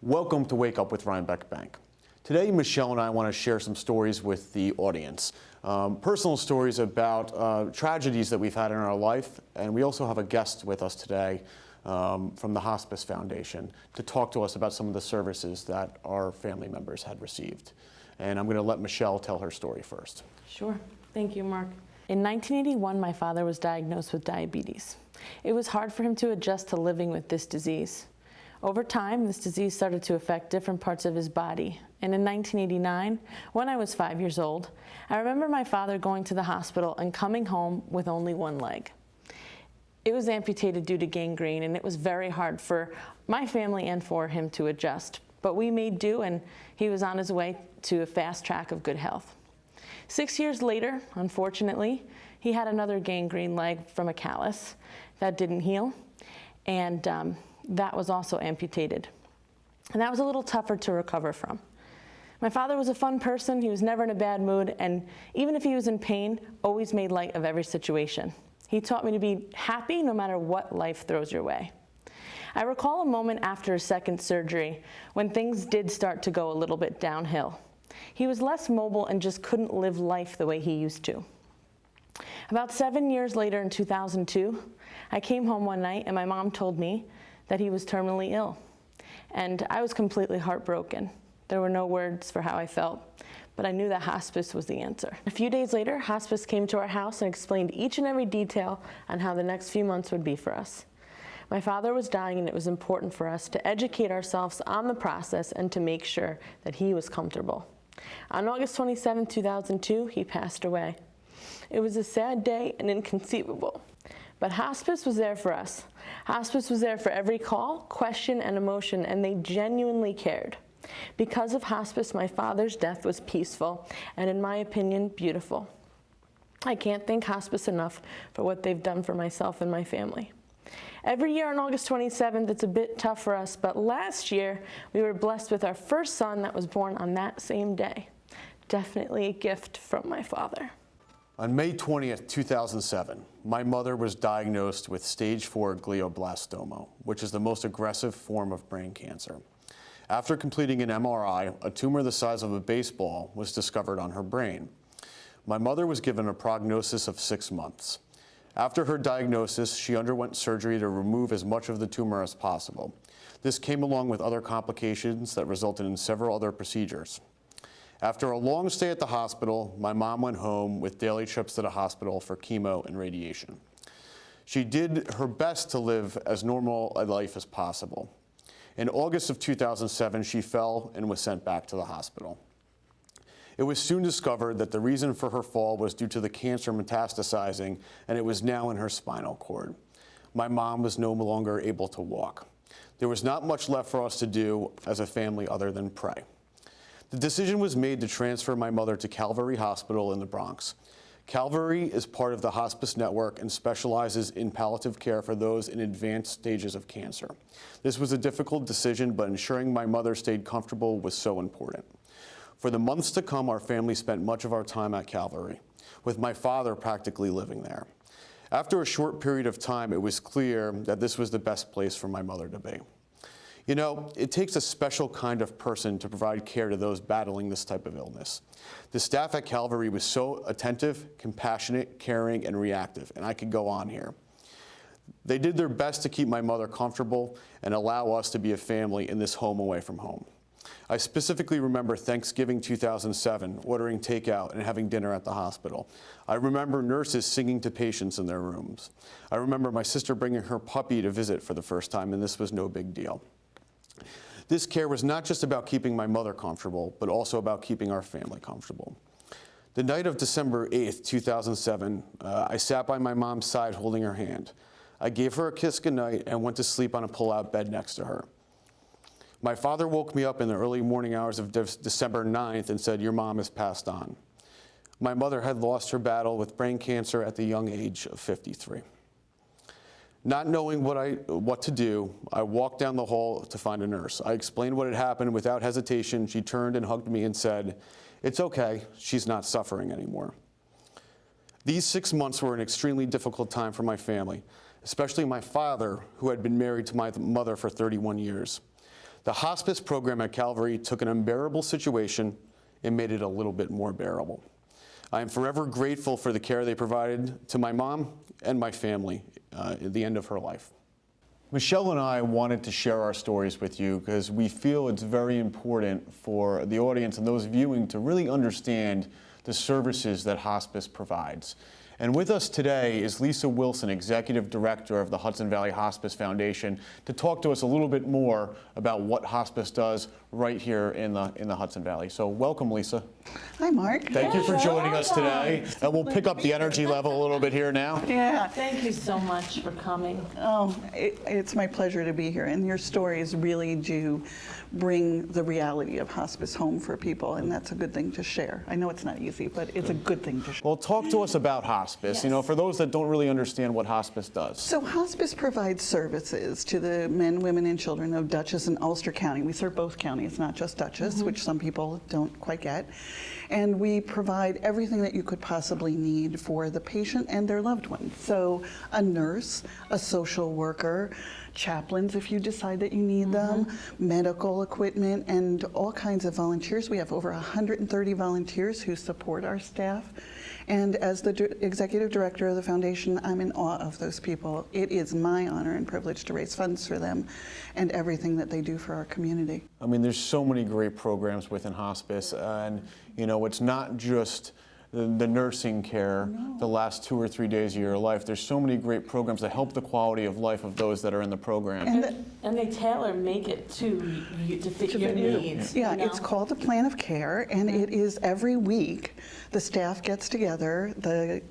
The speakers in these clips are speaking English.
Welcome to Wake Up with Rhinebeck Bank. Today, Michelle and I want to share some stories with the audience. Personal stories about tragedies that we've had in our life, and we also have a guest with us today from the Hospice Foundation to talk to us about some of the services that our family members had received. And I'm going to let Michelle tell her story first. Sure. Thank you, Mark. In 1981, my father was diagnosed with diabetes. It was hard for him to adjust to living with this disease. Over time, this disease started to affect different parts of his body. And in 1989, when I was 5 years old, I remember my father going to the hospital and coming home with only one leg. It was amputated due to gangrene, and it was very hard for my family and for him to adjust. But we made do, and he was on his way to a fast track of good health. 6 years later, unfortunately, he had another gangrene leg from a callus that didn't heal, and that was also amputated. And that was a little tougher to recover from. My father was a fun person. He was never in a bad mood, and even if he was in pain, always made light of every situation. He taught me to be happy no matter what life throws your way. I recall a moment after his second surgery when things did start to go a little bit downhill. He was less mobile and just couldn't live life the way he used to. About 7 years later, in 2002, I came home one night and my mom told me that he was terminally ill. And I was completely heartbroken. There were no words for how I felt, but I knew that hospice was the answer. A few days later, hospice came to our house and explained each and every detail on how the next few months would be for us. My father was dying, and it was important for us to educate ourselves on the process and to make sure that he was comfortable. On August 27, 2002, he passed away. It was a sad day and inconceivable, but hospice was there for us. Hospice was there for every call, question, and emotion, and they genuinely cared. Because of hospice, my father's death was peaceful and, in my opinion, beautiful. I can't thank hospice enough for what they've done for myself and my family. Every year on August 27th, it's a bit tough for us, but last year we were blessed with our first son that was born on that same day. Definitely a gift from my father. On May 20th, 2007, my mother was diagnosed with stage 4 glioblastoma, which is the most aggressive form of brain cancer. After completing an MRI, a tumor the size of a baseball was discovered on her brain. My mother was given a prognosis of 6 months. After her diagnosis, she underwent surgery to remove as much of the tumor as possible. This came along with other complications that resulted in several other procedures. After a long stay at the hospital, my mom went home with daily trips to the hospital for chemo and radiation. She did her best to live as normal a life as possible. In August of 2007, she fell and was sent back to the hospital. It was soon discovered that the reason for her fall was due to the cancer metastasizing, and it was now in her spinal cord. My mom was no longer able to walk. There was not much left for us to do as a family other than pray. The decision was made to transfer my mother to Calvary Hospital in the Bronx. Calvary is part of the hospice network and specializes in palliative care for those in advanced stages of cancer. This was a difficult decision, but ensuring my mother stayed comfortable was so important. For the months to come, our family spent much of our time at Calvary, with my father practically living there. After a short period of time, it was clear that this was the best place for my mother to be. You know, it takes a special kind of person to provide care to those battling this type of illness. The staff at Calvary was so attentive, compassionate, caring, and reactive, and I could go on here. They did their best to keep my mother comfortable and allow us to be a family in this home away from home. I specifically remember Thanksgiving 2007, ordering takeout and having dinner at the hospital. I remember nurses singing to patients in their rooms. I remember my sister bringing her puppy to visit for the first time, and this was no big deal. This care was not just about keeping my mother comfortable, but also about keeping our family comfortable. The night of December 8th, 2007, I sat by my mom's side holding her hand. I gave her a kiss goodnight and went to sleep on a pull-out bed next to her. My father woke me up in the early morning hours of December 9th and said, "Your mom has passed on." My mother had lost her battle with brain cancer at the young age of 53. Not knowing what to do, I walked down the hall to find a nurse. I explained what had happened. Without hesitation, she turned and hugged me and said, "It's okay, she's not suffering anymore." These 6 months were an extremely difficult time for my family, especially my father, who had been married to my mother for 31 years. The hospice program at Calvary took an unbearable situation and made it a little bit more bearable. I am forever grateful for the care they provided to my mom and my family at the end of her life. Michelle and I wanted to share our stories with you because we feel it's very important for the audience and those viewing to really understand the services that hospice provides. And with us today is Lisa Wilson, Executive Director of the Hudson Valley Hospice Foundation, to talk to us a little bit more about what hospice does right here in the Hudson Valley. So welcome, Lisa. Hi, Mark. Thank you for joining us today. And we'll pick up the energy level a little bit here now. Yeah. Thank you so much for coming. Oh, it's my pleasure to be here. And your stories really do bring the reality of hospice home for people, and that's a good thing to share. I know it's not easy, but it's a good thing to share. Well, talk to us about hospice, you know, for those that don't really understand what hospice does. So hospice provides services to the men, women, and children of Dutchess and Ulster County. We serve both counties, not just Dutchess, which some people don't quite get. And we provide everything that you could possibly need for the patient and their loved ones. So a nurse, a social worker, chaplains if you decide that you need them, medical equipment, and all kinds of volunteers. We have over 130 volunteers who support our staff. And as the executive director of the foundation, I'm in awe of those people. It is my honor and privilege to raise funds for them and everything that they do for our community. I mean, there's so many great programs within hospice, and you know, it's not just the nursing care the last 2 or 3 days of your life. There's so many great programs that help the quality of life of those that are in the program. And they make it to you to fit your needs. Yeah, you know? it's called the plan of care, and it is every week the staff gets together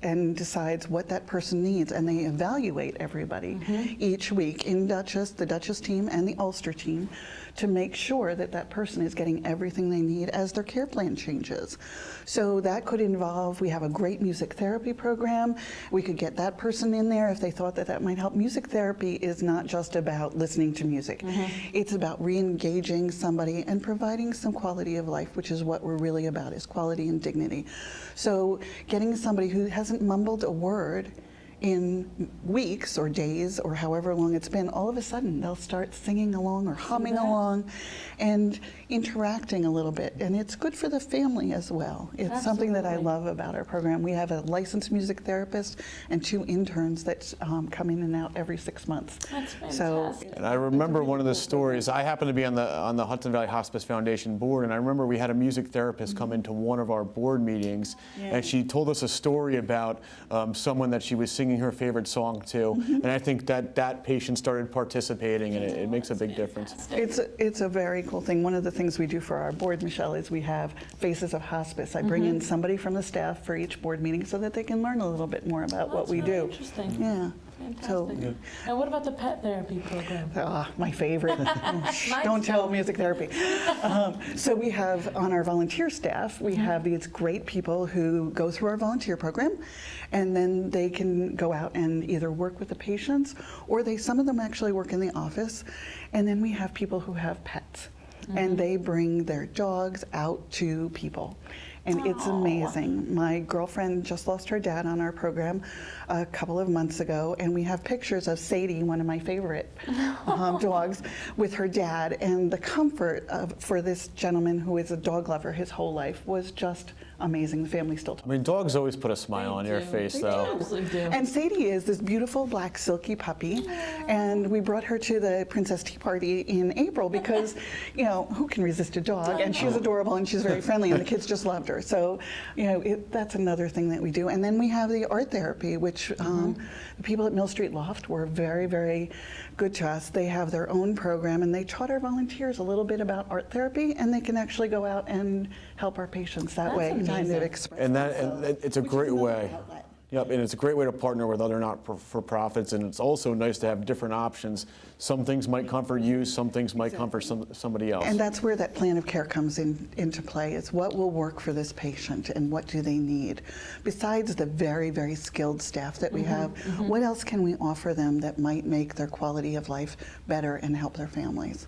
and decides what that person needs, and they evaluate everybody each week in Dutchess, the Dutchess team and the Ulster team, to make sure that that person is getting everything they need as their care plan changes. So that could involve, we have a great music therapy program. We could get that person in there if they thought that that might help. Music therapy is not just about listening to music. It's about re-engaging somebody and providing some quality of life, which is what we're really about, is quality and dignity. So getting somebody who hasn't mumbled a word in weeks or days or however long it's been, all of a sudden they'll start singing along or humming along and interacting a little bit. And it's good for the family as well. It's something that I love about our program. We have a licensed music therapist and 2 interns that come in and out every 6 months. That's fantastic. So, And I remember one of the stories, I happen to be on the Hudson Valley Hospice Foundation board, and I remember we had a music therapist come into one of our board meetings, and she told us a story about someone that she was singing her favorite song to, and I think that patient started participating, and it makes a big difference. it's a very cool thing. One of the things we do for our board, Michelle, is we have Faces of Hospice. I bring in somebody from the staff for each board meeting so that they can learn a little bit more about what we really do. Interesting. Yeah. Fantastic. And what about the pet therapy program? My favorite. Don't tell music therapy. So we have on our volunteer staff, we have these great people who go through our volunteer program, and then they can go out and either work with the patients, or some of them actually work in the office. And then we have people who have pets, and they bring their dogs out to people. And it's amazing. My girlfriend just lost her dad on our program a couple of months ago, and we have pictures of Sadie, one of my favorite dogs, with her dad. And the comfort for this gentleman who is a dog lover his whole life was just amazing. The family still talks. I mean, dogs always put a smile on your face, though. Absolutely do. And Sadie is this beautiful black silky puppy, and we brought her to the Princess Tea Party in April because, you know, who can resist a dog? And she's adorable and she's very friendly, and the kids just loved her. So, you know, that's another thing that we do. And then we have the art therapy, which the people at Mill Street Loft were very, very good to us. They have their own program, and they taught our volunteers a little bit about art therapy, and they can actually go out and help our patients that way. Kind of express And themselves, it's a which is great another way. outlet. Yep, and it's a great way to partner with other not-for-profits, and it's also nice to have different options. Some things might come for you, some things might come for somebody else. And that's where that plan of care comes into play. It's what will work for this patient and what do they need. Besides the very, very skilled staff that we have, what else can we offer them that might make their quality of life better and help their families?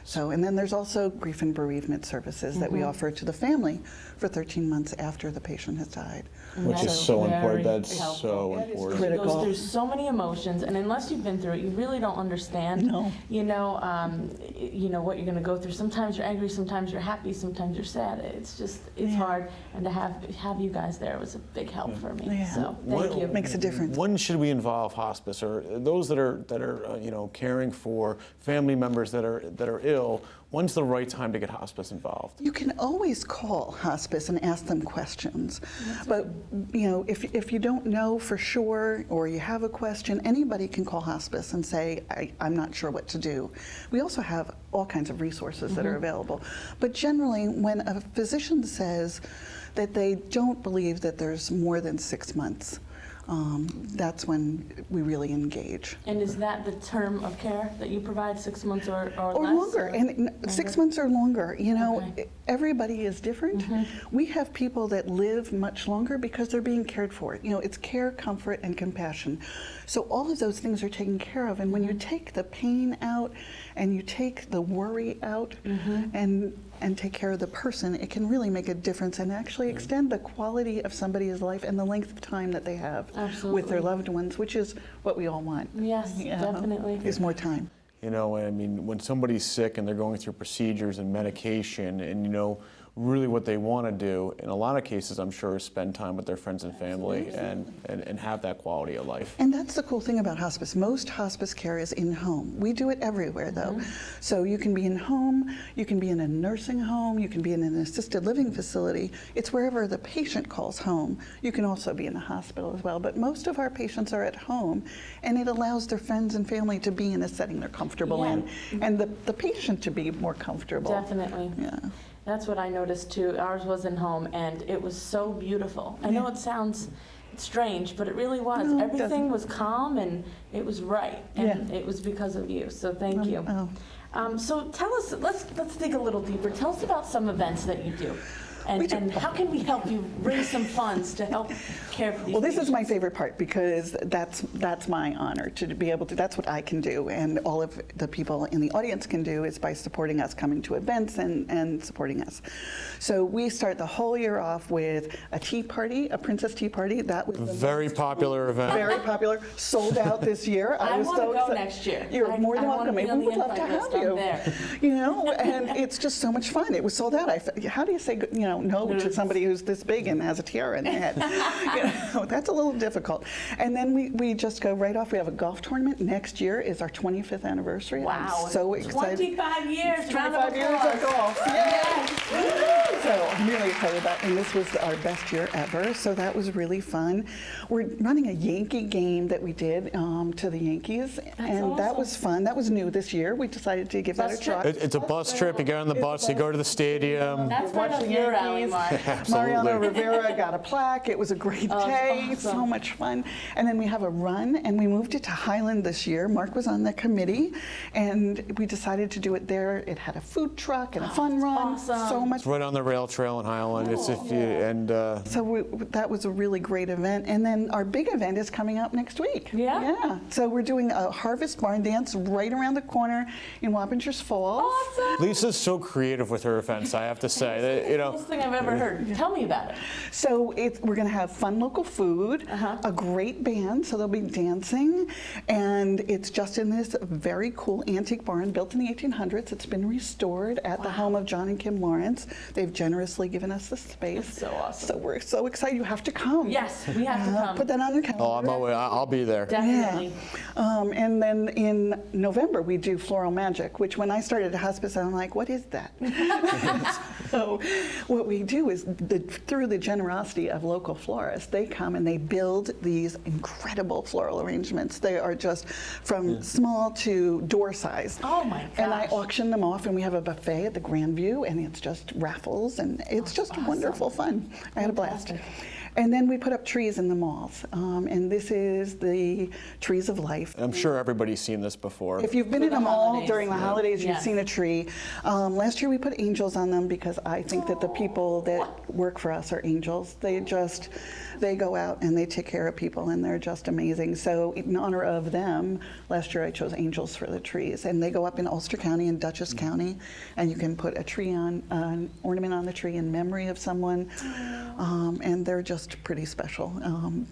So, and then there's also grief and bereavement services that we offer to the family for 13 months after the patient has died. Which is so important. That's so That is important. It critical. goes through so many emotions, and unless you've been through it, you really don't understand. No. You know what you're going to go through. Sometimes you're angry, sometimes you're happy, sometimes you're sad. It's just it's Yeah. hard, and to have you guys there was a big help for me. Yeah. So thank you. It makes a difference. When should we involve hospice, or those that are caring for family members that are ill? When's the right time to get hospice involved? You can always call hospice and ask them questions. But if you don't know for sure or you have a question, anybody can call hospice and say, I'm not sure what to do. We also have all kinds of resources that are available. But generally, when a physician says that they don't believe that there's more than 6 months, that's when we really engage. And is that the term of care that you provide, 6 months or less? Or longer, and 6 months or longer. Okay. Everybody is different. We have people that live much longer because they're being cared for. It's care, comfort, and compassion. So all of those things are taken care of. And when you take the pain out and you take the worry out and take care of the person, it can really make a difference and actually extend the quality of somebody's life and the length of time that they have with their loved ones, which is what we all want. Yes, definitely. Is more time. When somebody's sick and they're going through procedures and medication, and really what they want to do, in a lot of cases, I'm sure, is spend time with their friends and family and have that quality of life. And that's the cool thing about hospice. Most hospice care is in-home. We do it everywhere, though. So you can be in home, you can be in a nursing home, you can be in an assisted living facility. It's wherever the patient calls home. You can also be in the hospital as well. But most of our patients are at home, and it allows their friends and family to be in a setting they're comfortable in, and the patient to be more comfortable. Definitely. Yeah. That's what I noticed too. Ours was in home, and it was so beautiful. I know it sounds strange, but it really was. No, it Everything doesn't. was calm, and it was right, and it was because of you. So thank you. So tell us. Let's dig a little deeper. Tell us about some events that you do. And how can we help you raise some funds to help care for these Well, this is my patients? favorite part because that's my honor to be able to, that's what I can do, and all of the people in the audience can do is by supporting us, coming to events and supporting us. So we start the whole year off with a tea party, a princess tea party. That was Very popular event. very popular, sold out this year. I was want to so go excited. next year. You're more than I wanna welcome. be We on the would love to invite list. have you. I'm there. And it's just so much fun. It was sold out. How do you say no to somebody who's this big and has a tiara in their head? That's a little difficult. And then we just go right off. We have a golf tournament. Next year is our 25th anniversary. Wow. I'm so excited. 25 years. Round of 25 years applause. of golf. Yes. So I'm really excited about it. And this was our best year ever. So that was really fun. We're running a Yankee game that we did to the Yankees. And that was fun. That was new this year. We decided to give that a try. It's a bus trip. You get on the bus, you go to the stadium. That's right up your alley, Mark. Mariano Rivera got a plaque. It was a great day. awesome. So much fun. And then we have a run, and we moved it to Highland this year. Mark was on the committee, and we decided to do it there. It had a food truck and a fun run. awesome. So much. It's right on the rail trail in Highland. So that was a really great event. And then our big event is coming up next week. Yeah? Yeah. So we're doing a Harvest Barn Dance right around the corner in Wappingers Falls. Awesome. Lisa's so creative with her events, I have to say. It's the coolest thing I've ever heard. Tell me about it. So we're going to have fun local food, a great band, so they'll be dancing, and it's just in this very cool antique barn built in the 1800s. It's been restored at the home of John and Kim Lawrence. They've generously given us the space. That's so awesome. So we're so excited. You have to come. Yes, we have to come. Put that on your calendar. I'll be there. Definitely. And then in November, we do Floral Magic, which when I started at hospice, I'm like, what is that? So what we do is through the generosity of local florists, they come and they build these incredible floral arrangements. They are just from small to door size. Oh my gosh. And I auction them off, and we have a buffet at the Grand View, and it's just raffles, and it's just wonderful fun. I had a blast. And then we put up trees in the malls. And this is the Trees of Life. I'm sure everybody's seen this before. If you've been For in the a mall holidays. during the holidays, you've Yes. seen a tree. Last year we put angels on them because I think that the people that work for us are angels. They go out and they take care of people, and they're just amazing. So in honor of them, last year I chose angels for the trees. And they go up in Ulster County and Dutchess County, and you can put a tree on, an ornament on the tree in memory of someone. And they're just pretty special.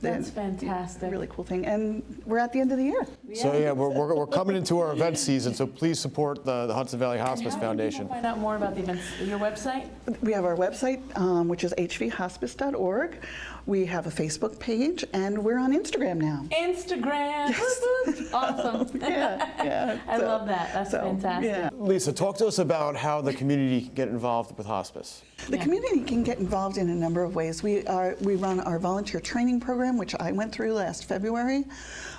That's they're fantastic. a really cool thing. And we're at the end of the year. So yeah, we're coming into our event season, so please support the Hudson Valley Hospice How can Foundation. people find out more about the events? Your website? We have our website, which is hvhospice.org. We have a Facebook page, and we're on Instagram now. Instagram. Yes. Awesome. Yeah. I love that. That's fantastic. Yeah. Lisa, talk to us about how the community can get involved with hospice. The community can get involved in a number of ways. We run our volunteer training program, which I went through last February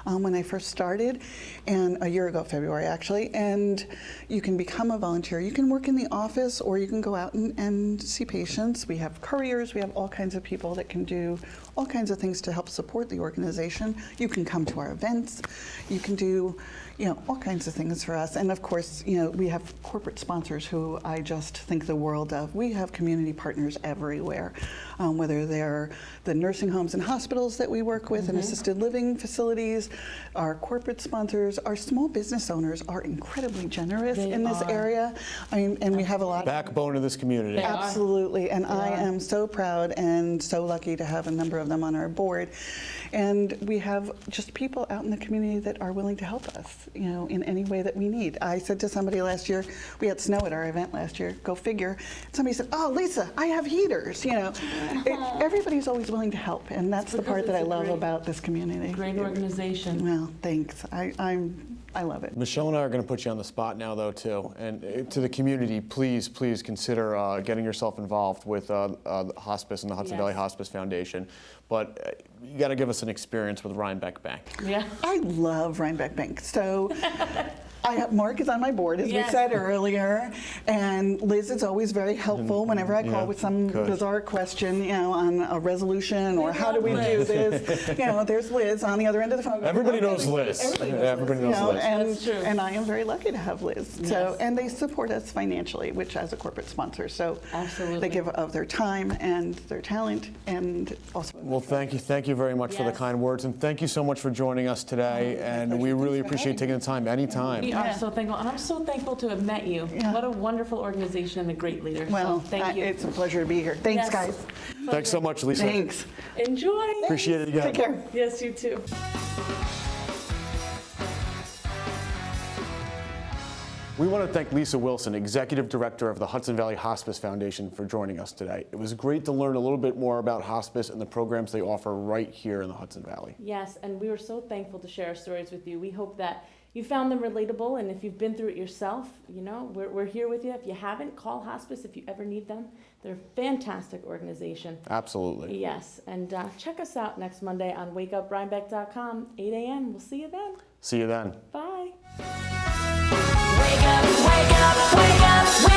when I first started, and a year ago February actually. And you can become a volunteer. You can work in the office, or you can go out and see patients. We have couriers. We have all kinds of people that can do all kinds of things to help support the organization. You can come to our events. You can do, all kinds of things for us. And of course, we have corporate sponsors who I just think the world of. We have community partners everywhere, whether they're the nursing homes and hospitals that we work with and assisted living facilities, our corporate sponsors, our small business owners are incredibly generous in this area. I mean, and we have a lot. Backbone of this community. They are. Absolutely, and I am so proud and so lucky to have a number of them on our board. And we have just people out in the community that are willing to help us, in any way that we need. I said to somebody last year, we had snow at our event last year, go figure. Somebody said, "Oh, Lisa, I have heaters." Everybody's always willing to help, and that's the part that I love about this community. Great organization. Well, thanks. I love it. Michelle and I are going to put you on the spot now, though, too. And to the community, please consider getting yourself involved with hospice and the Hudson Yes. Valley Hospice Foundation. But you got to give us an experience with Rhinebeck Bank. Yeah. I love Rhinebeck Bank. So Mark is on my board, as Yes. we said earlier, and Liz is always very helpful whenever I call with some good. bizarre question, on a resolution or how do we do this. There's Liz on the other end of the phone. Everybody knows Liz. Everybody knows Liz. That's true. And I am very lucky to have Liz. Yes. So, and they support us financially, which as a corporate sponsor. So Absolutely. they give of their time and their talent, and also. Well, thank you very much for the Yes. kind words, and thank you so much for joining us today. And we really appreciate taking the time anytime. We are so thankful, and I'm so thankful to have met you. Yeah. What a wonderful organization and a great leader. Well, so thank you. it's a pleasure to be here. Thanks, Yes. guys. Thanks so much, Lisa. Thanks. Enjoy. Appreciate it again. Take care. Yes, you too. We want to thank Lisa Wilson, Executive Director of the Hudson Valley Hospice Foundation, for joining us today. It was great to learn a little bit more about hospice and the programs they offer right here in the Hudson Valley. Yes, and we were so thankful to share our stories with you. We hope that you found them relatable, and if you've been through it yourself, we're here with you. If you haven't, call hospice if you ever need them. They're a fantastic organization. Absolutely. Yes, and check us out next Monday on wakeuprhinebeck.com, 8 a.m. We'll see you then. See you then. Bye. Wake up, wake up, wake up, wake up.